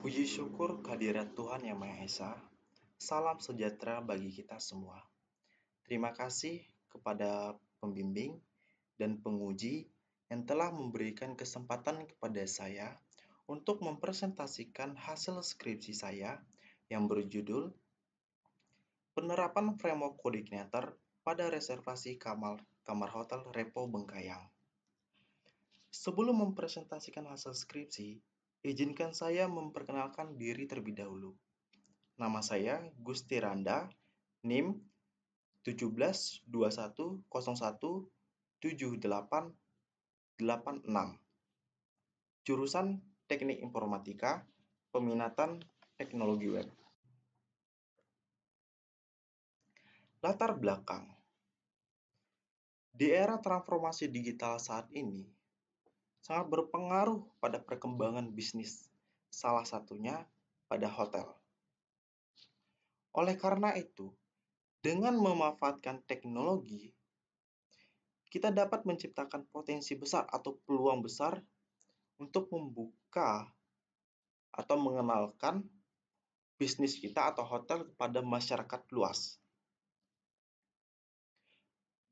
Puji syukur kehadirat Tuhan Yang Maha Esa. Salam sejahtera bagi kita semua. Terima kasih kepada pembimbing dan penguji yang telah memberikan kesempatan kepada saya untuk mempresentasikan hasil skripsi saya yang berjudul Penerapan Framework Coordinator pada Reservasi Kamar Hotel Repo Bengkayang. Sebelum mempresentasikan hasil skripsi, izinkan saya memperkenalkan diri terlebih dahulu. Nama saya Gusti Randa, NIM 1721017886. Jurusan Teknik Informatika, peminatan Teknologi Web. Latar belakang. Di era transformasi digital saat ini, sangat berpengaruh pada perkembangan bisnis, salah satunya pada hotel. Oleh karena itu, dengan memanfaatkan teknologi, kita dapat menciptakan potensi besar atau peluang besar untuk membuka atau mengenalkan bisnis kita atau hotel kepada masyarakat luas.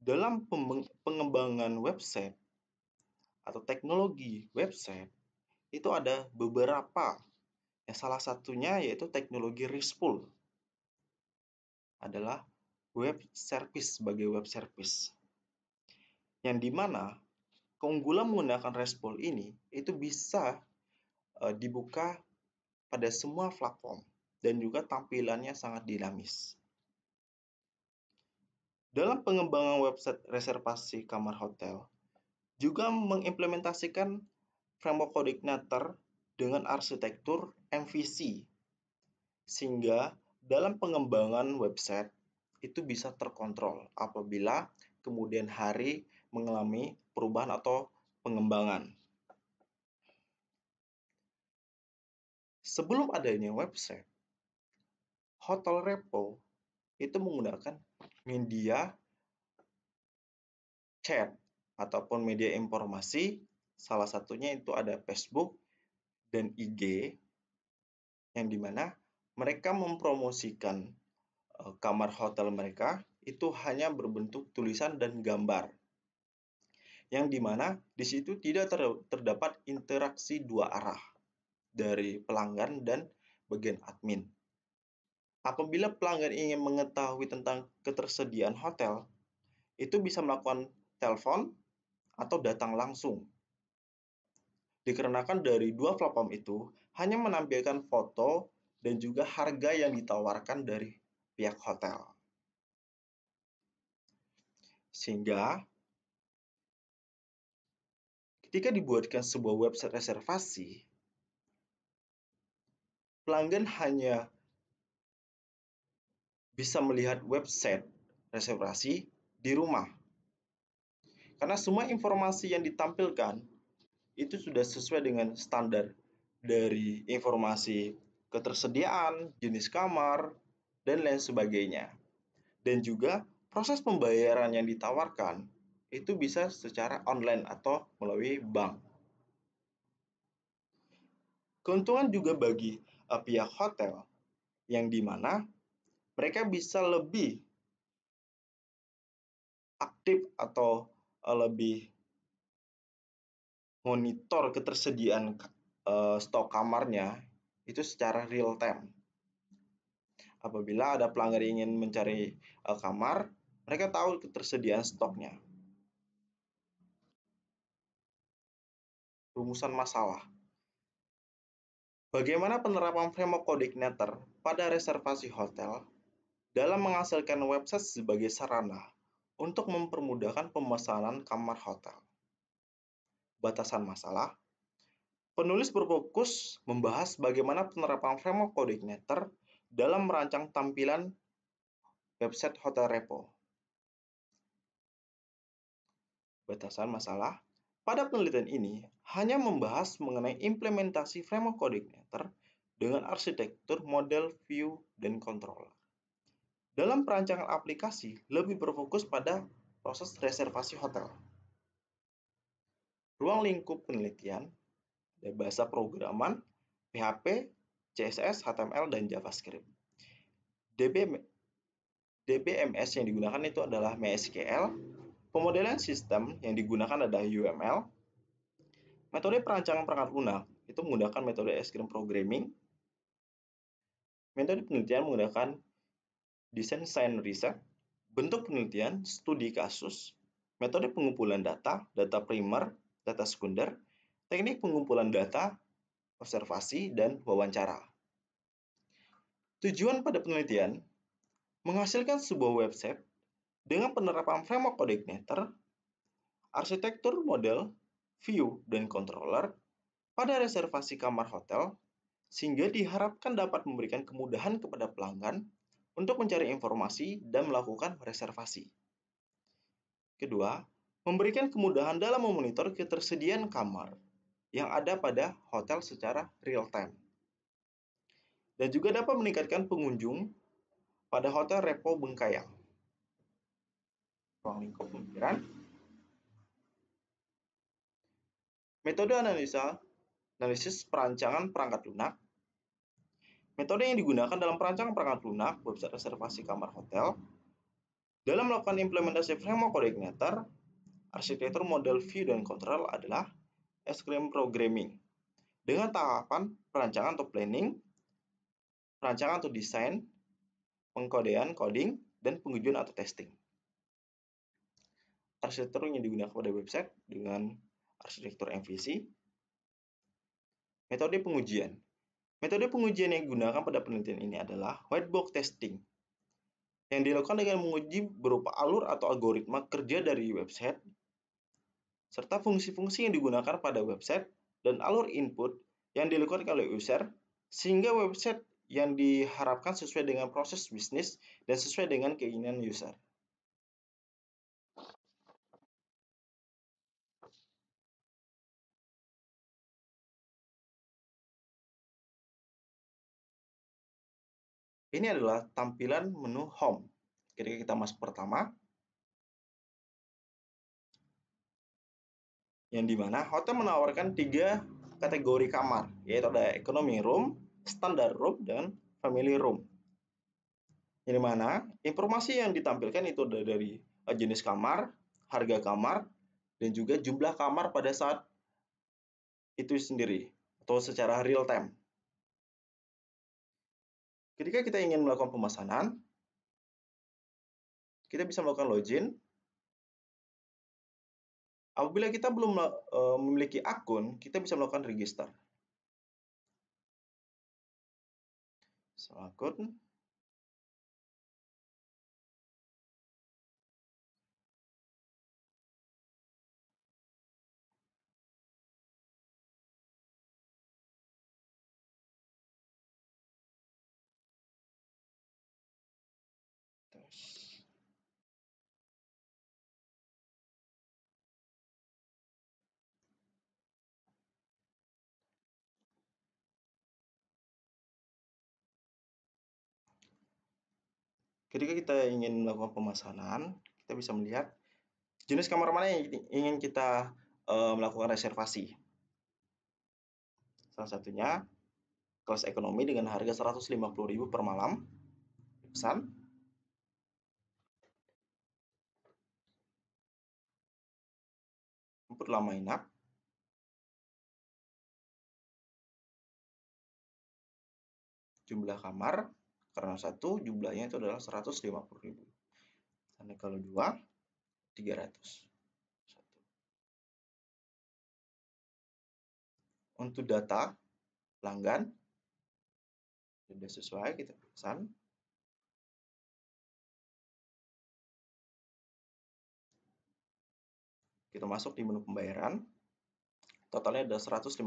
Dalam pengembangan website atau teknologi website, itu ada beberapa. Salah satunya yaitu teknologi RESTful. Adalah web service sebagai web service. Yang dimana keunggulan menggunakan RESTful ini itu bisa dibuka pada semua platform dan juga tampilannya sangat dinamis. Dalam pengembangan website reservasi kamar hotel, juga mengimplementasikan framework coordinator dengan arsitektur MVC, sehingga dalam pengembangan website itu bisa terkontrol apabila kemudian hari mengalami perubahan atau pengembangan. Sebelum adanya website, Hotel Repo itu menggunakan media chat ataupun media informasi, salah satunya itu ada Facebook dan IG, yang dimana mereka mempromosikan kamar hotel mereka itu hanya berbentuk tulisan dan gambar, yang dimana di situ tidak terdapat interaksi dua arah dari pelanggan dan bagian admin. Apabila pelanggan ingin mengetahui tentang ketersediaan hotel, itu bisa melakukan telepon atau datang langsung. Dikarenakan dari dua platform itu hanya menampilkan foto dan juga harga yang ditawarkan dari pihak hotel. Sehingga ketika dibuatkan sebuah website reservasi, pelanggan hanya bisa melihat website reservasi di rumah. Karena semua informasi yang ditampilkan itu sudah sesuai dengan standar dari informasi ketersediaan, jenis kamar, dan lain sebagainya. Dan juga proses pembayaran yang ditawarkan itu bisa secara online atau melalui bank. Keuntungan juga bagi pihak hotel, yang dimana mereka bisa lebih aktif atau lebih monitor ketersediaan stok kamarnya itu secara real time. Apabila ada pelanggan ingin mencari kamar, mereka tahu ketersediaan stoknya. Rumusan masalah. Bagaimana penerapan framework coordinator pada reservasi hotel dalam menghasilkan website sebagai sarana untuk mempermudahkan pemesanan kamar hotel. Batasan masalah. Penulis berfokus membahas bagaimana penerapan framework coordinator dalam merancang tampilan website Hotel Repo. Batasan masalah. Pada penelitian ini hanya membahas mengenai implementasi framework coordinator dengan arsitektur model view dan controller. Dalam perancangan aplikasi lebih berfokus pada proses reservasi hotel. Ruang lingkup penelitian, bahasa programan, PHP, CSS, HTML, dan JavaScript. DBMS yang digunakan itu adalah MySQL. Pemodelan sistem yang digunakan adalah UML. Metode perancangan perangkat lunak itu menggunakan metode extreme programming. Metode penelitian menggunakan design science research. Bentuk penelitian, studi kasus. Metode pengumpulan data, data primer, data sekunder. Teknik pengumpulan data, observasi, dan wawancara. Tujuan pada penelitian menghasilkan sebuah website dengan penerapan framework code igniter, arsitektur model, view, dan controller pada reservasi kamar hotel, sehingga diharapkan dapat memberikan kemudahan kepada pelanggan untuk mencari informasi dan melakukan reservasi. Kedua, memberikan kemudahan dalam memonitor ketersediaan kamar yang ada pada hotel secara real-time. Dan juga dapat meningkatkan pengunjung pada Hotel Repo Bengkayang. Ruang lingkup pemikiran. Metode analisis perancangan perangkat lunak. Metode yang digunakan dalam perancangan perangkat lunak website reservasi kamar hotel dalam melakukan implementasi framework code igniter, arsitektur model view dan control adalah extreme programming dengan tahapan perancangan atau planning, perancangan atau desain, pengkodean, coding, dan pengujian atau testing. Arsitektur yang digunakan pada website dengan arsitektur MVC. Metode pengujian. Metode pengujian yang digunakan pada penelitian ini adalah white box testing, yang dilakukan dengan menguji berupa alur atau algoritma kerja dari website, serta fungsi-fungsi yang digunakan pada website dan alur input yang dilakukan oleh user, sehingga website yang diharapkan sesuai dengan proses bisnis dan sesuai dengan keinginan user. Ini adalah tampilan menu home. Ketika kita masuk pertama, yang dimana hotel menawarkan 3 kategori kamar, yaitu ada economy room, standard room, dan family room. Yang mana informasi yang ditampilkan itu dari jenis kamar, harga kamar, dan juga jumlah kamar pada saat itu sendiri atau secara real time. Ketika kita ingin melakukan pemesanan, kita bisa melakukan login. Apabila kita belum memiliki akun, kita bisa melakukan register. Akun. Ketika kita ingin melakukan pemesanan, kita bisa melihat jenis kamar mana yang ingin kita melakukan reservasi. Salah satunya kelas ekonomi dengan harga 150.000 per malam. Pesan. Input lama inap. Jumlah kamar karena satu jumlahnya itu adalah 150.000. Dan kalau 2 300. Untuk data pelanggan sudah sesuai, kita pesan. Kita masuk di menu pembayaran. Totalnya ada 150.000.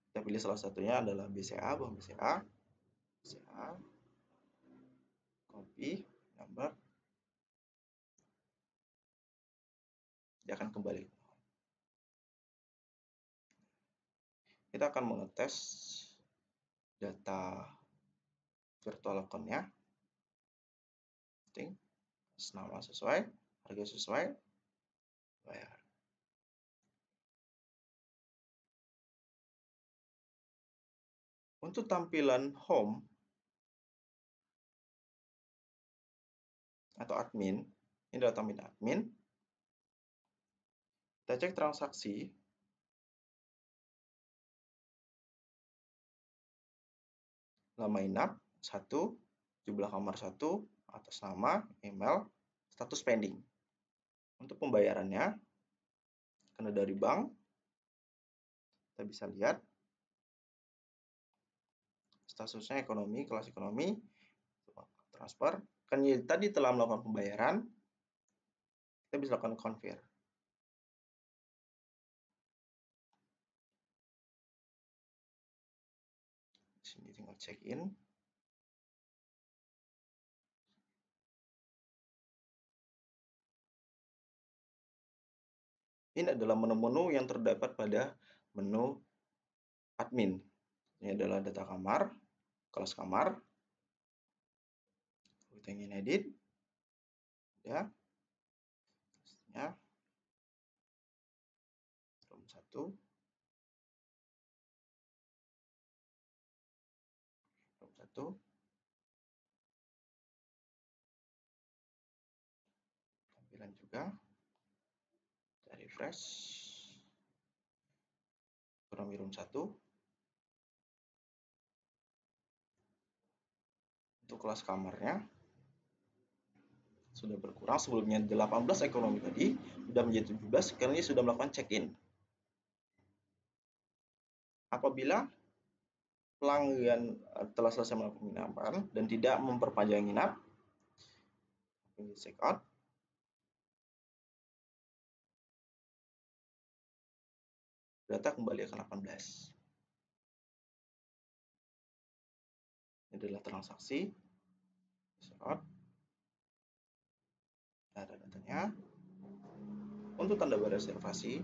Kita pilih salah satunya adalah BCA, bank BCA. BCA. Copy number. Dia akan kembali. Kita akan mengetes data virtual account-nya. Nama sesuai, harga sesuai, bayar. Untuk tampilan home atau admin, ini adalah tampilan admin. Kita cek transaksi. Nama inap 1, jumlah kamar 1, atas nama, email, status pending. Untuk pembayarannya, karena dari bank, kita bisa lihat statusnya ekonomi, kelas ekonomi, transfer. Kan tadi telah melakukan pembayaran, kita bisa lakukan convert. Di sini tinggal check in. Ini adalah menu-menu yang terdapat pada menu admin. Ini adalah data kamar, kelas kamar. Kita ingin edit, ya, room 1, room 1. Tampilan juga, kita refresh, ekonomi room 1. Untuk kelas kamarnya sudah berkurang, sebelumnya 18 ekonomi tadi sudah menjadi 17, karena ini sudah melakukan check-in. Apabila pelanggan telah selesai melakukan penginapan dan tidak memperpanjang nginap, ini check out. Data kembali akan 18. Ini adalah transaksi. Check out. Ada datanya. Untuk tanda reservasi,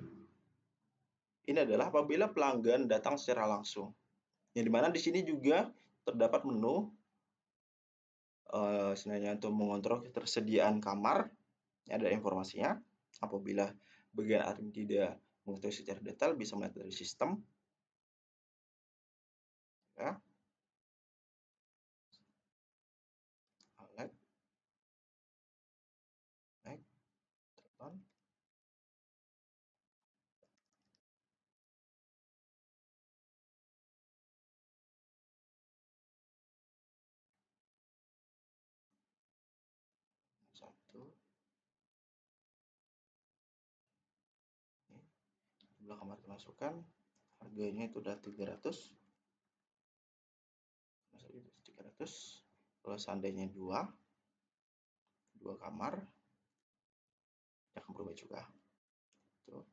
ini adalah apabila pelanggan datang secara langsung. Yang dimana di sini juga terdapat menu sebenarnya untuk mengontrol ketersediaan kamar. Ini ada informasinya. Apabila bagian admin tidak mengetahui secara detail, bisa melihat dari sistem. Ya. Naik, tekan. Satu. Jumlah kamar dimasukkan, harganya itu udah 300. Kalau seandainya dua kamar, akan berubah juga. Tuh.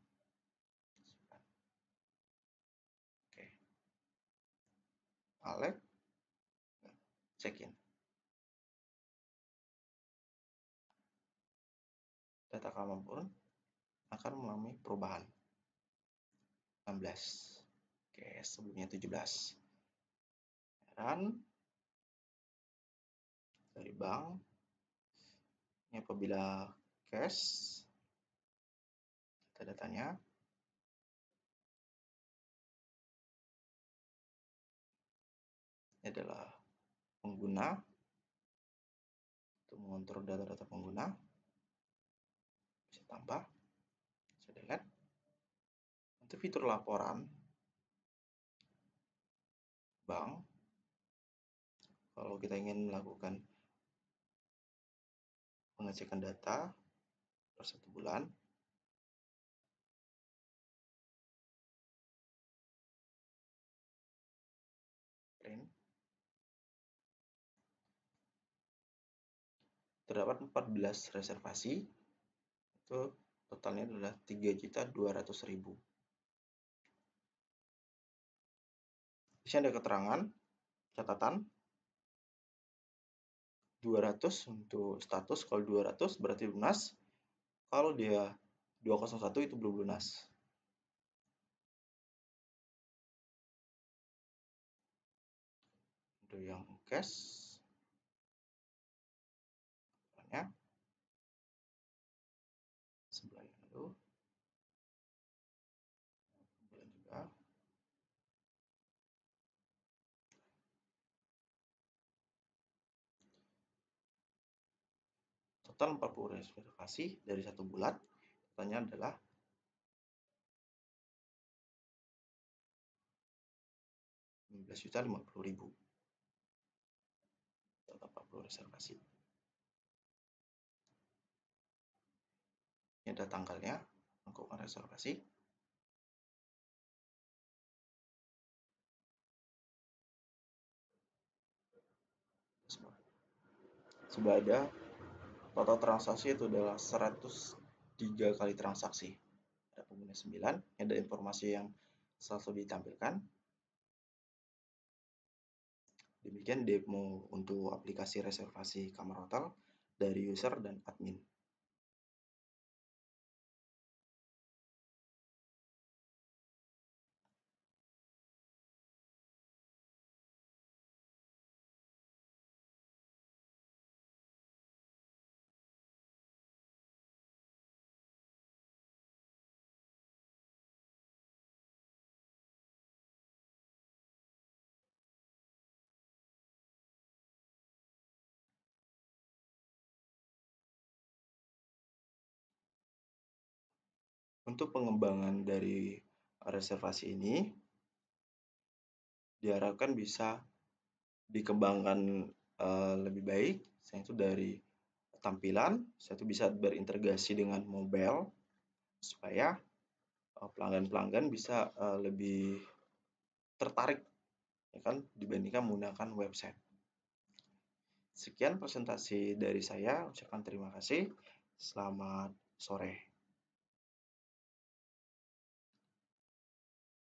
Oke. Alex, check in. Data kamar pun akan mengalami perubahan. 16. Oke, sebelumnya 17. Dan dari bank, ini apabila cash, datanya. Ini adalah pengguna, untuk mengontrol data-data pengguna. Bisa tambah, bisa delete. Untuk fitur laporan bank, kalau kita ingin melakukan pengecekan data per 1 bulan, print, terdapat 14 reservasi, itu totalnya adalah 3.200.000. Di sini ada keterangan, catatan, 200 untuk status. Kalau 200 berarti lunas, kalau dia 201 itu belum lunas. Untuk yang cash, ya, 9 lalu, bulan juga. total 40 reservasi dari 1 bulan, totalnya adalah 15.050.000. Total 40 reservasi. Ini ada tanggalnya, melakukan reservasi. Sudah ada total transaksi itu adalah 103 kali transaksi. Ada pengguna 9, ada informasi yang selalu ditampilkan. Demikian demo untuk aplikasi reservasi kamar hotel dari user dan admin. Untuk pengembangan dari reservasi ini diharapkan bisa dikembangkan lebih baik, yaitu dari tampilan, itu bisa berintegrasi dengan mobile supaya pelanggan-pelanggan bisa lebih tertarik, ya kan, dibandingkan menggunakan website. Sekian presentasi dari saya, ucapkan terima kasih. Selamat sore.